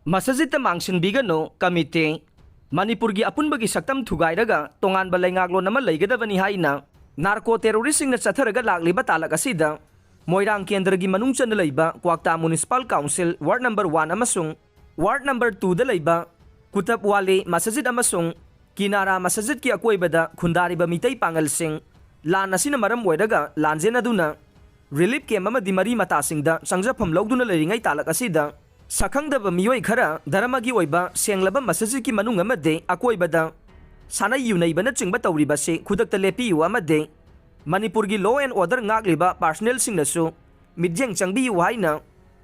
Masajid mangsinbigano kamite Manipurgi apunbagi saktam thugairaga tonganba leingaklo nama leigadabani haina narco terroristing na chatharaga lagliba talak asida Moirang Kendragi manung chana leiba Kwakta Municipal Council Ward number 1 amasung Ward number 2 da leiba Kutap Wale Masajid amasung Kinara Masajid ki akoibada khundariba mitay pangal sing lan asina maram oiraga lanjena duna relief camp amadi mari matasingda sangjapam logduna leiringai talak asida Sakangdaba miyoi khara dharamagi oiba senglaba masajid ki manung amade akoibada sana yunaiba chingba tawriba se khudakta lepi yu amade Manipurgi law and order ngagliba personnel singnasu midyang changbi yu haina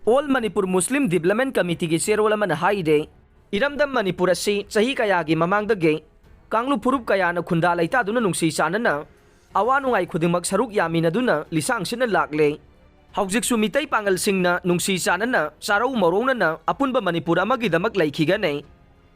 All Manipur Muslim Development Committee ki serwala man haide iramdam Manipur asi chahi kaya gi mamangdage kanglu purup kaya na khunda laita duna nungsi sanana awanungai khudingmak saruk yamina duna lisang sina lakle Haujiksu mitay pangal singna nungsi sanana sarau morona na apunba Manipur amagi damak laikhigane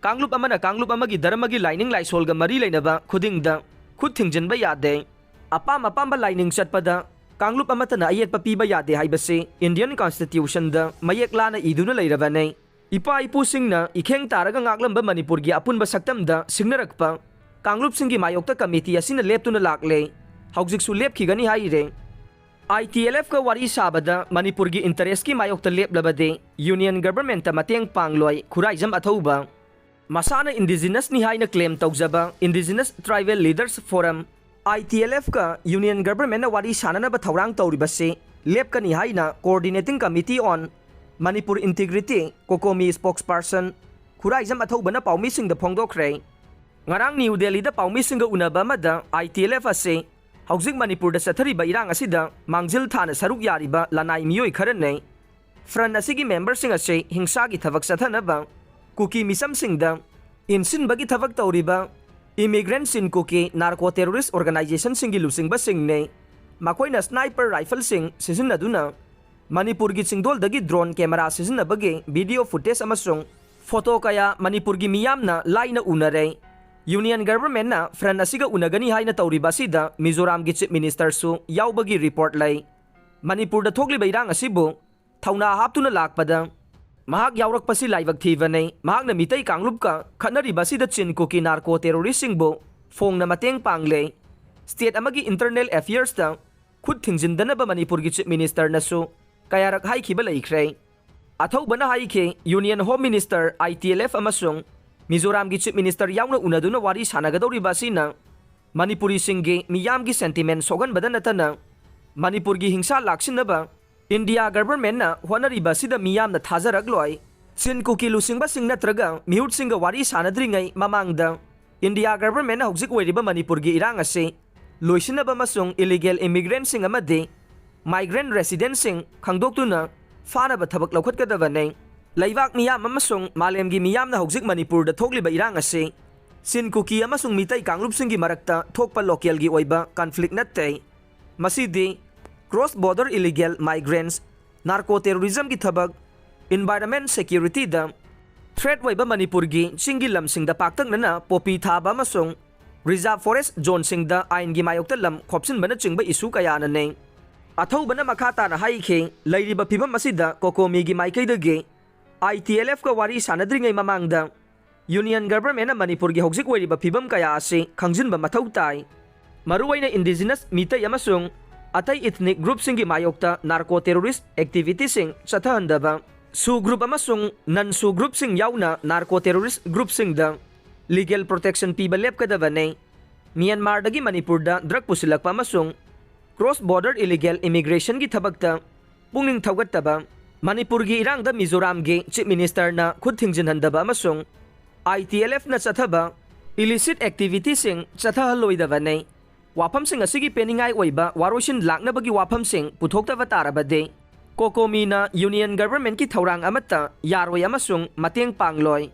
Kanglup amagi daramagi lining laisolga mari lainaba khudingda khud thingjanba yade apamba lining chatpada Kanglup amata na ayet papiba yade haibase Indian Constitution da mayek lana iduna leirabane ipa ipu singna ikheng taraga ngaklamba Manipur gi apunba saktamda singnarakpa Kanglup singi mayokta committee asina leptuna lakle haujiksu lepkhigani haire ITLF ka wari sabada Manipur gi interest ki mayok talep labade Union Government ta mateng pangloi khuraijam athauba Masana Indigenous ni haina claim tawjaba Indigenous Tribal Leaders Forum ITLF ka Union Government na wari sanana ba thawrang tawribase lep ka ni haina Coordinating Committee on Manipur Integrity Kokomi spokesperson khuraijam athauba na paumi sing da phongdokre ngarang New Delhi da paumi sing ga unaba mada ITLF ase Haujik Manipur da sathariba irang asida mangjil thana saruk yariba lanai miyoi kharanne Front asigi member sing ase hingsa gi thabak sathanaba kuki misam singda insin bagi thabak tawriba immigrants in kuki narco terrorist organization singi lusing ba singne makoina sniper rifle sing sisinaduna Manipur gi singdol dagi drone camera sisinabage video footage amasung photo kaya Manipur gi miyamna laina unare Union Government na friend asiga unagani haina tawriba sida Mizoram gi Chief Minister su yaubagi report lay Manipur da thokliba irang asibu thauna haptuna lakpada mahak yaurak pasi laibak thibane mahak na mitay kanglup ka khanariba sida chinkuki narco terrorist singbo phong na mateng pangle state amagi internal affairs ta khud thingjindana ba Manipur gi Chief Minister na su kayarak haikhiba laikhre athau bana haikhe Union Home Minister ITLF amasung Mizoram gi Chief Minister yauna unaduna wari sanagadori basina Manipuri singge miyam gi sentiment sogan badan natana Manipur gi hingsa laksinaba India government na honari basida miyam na thajarak loi sin kuki lusingba sing natraga mihut singa wari sanadringai mamangda India government na hojik weriba Manipur gi irang ase loisinaba masung illegal immigrant sing amade migrant resident sing khangdoktuna fanaba thabak lokhat kadabane Laibak miyam amasung malemgi miyam na hojik Manipur da thokliba irang ase sin kuki amasung mitay kanglup singi marakta thokpa local gi oiba conflict natte masidi cross border illegal migrants narco terrorism gi thabak environment security da threat oiba Manipur gi singi lam sing da paktak nana popi thaba amasung reserve forest zone sing da ain gi mayokta lam khopsin bana chingba issue kaya na ne athau bana makhata na haikhe lairiba phibam asida kokomi gi maikai da ge ITLF ka wari sanadringai mamangda Union Government na Manipur gi hojik weriba phibam kaya ase khangjinba mathau tai maruwaina indigenous mitay amasung atai ethnic group singi mayokta narco terrorist activity sing chathandaba su group amasung non su group sing yauna narco terrorist group sing da legal protection piba lep kadabane Myanmar dagi Manipur da drug pusilakpa amasung cross border illegal immigration gi thabakta pungning thawgattaba Manipur gi irang da Mizoram gi Chief Minister na khud thingjinhandaba amasung ITLF na chathaba illicit activity sing chathahaloidabane wafam sing asigi peningai oiba warosin laknabagi wafam sing puthokta tarabade kokomi na Union Government ki thorang amata yaroi amasung mateng pangloi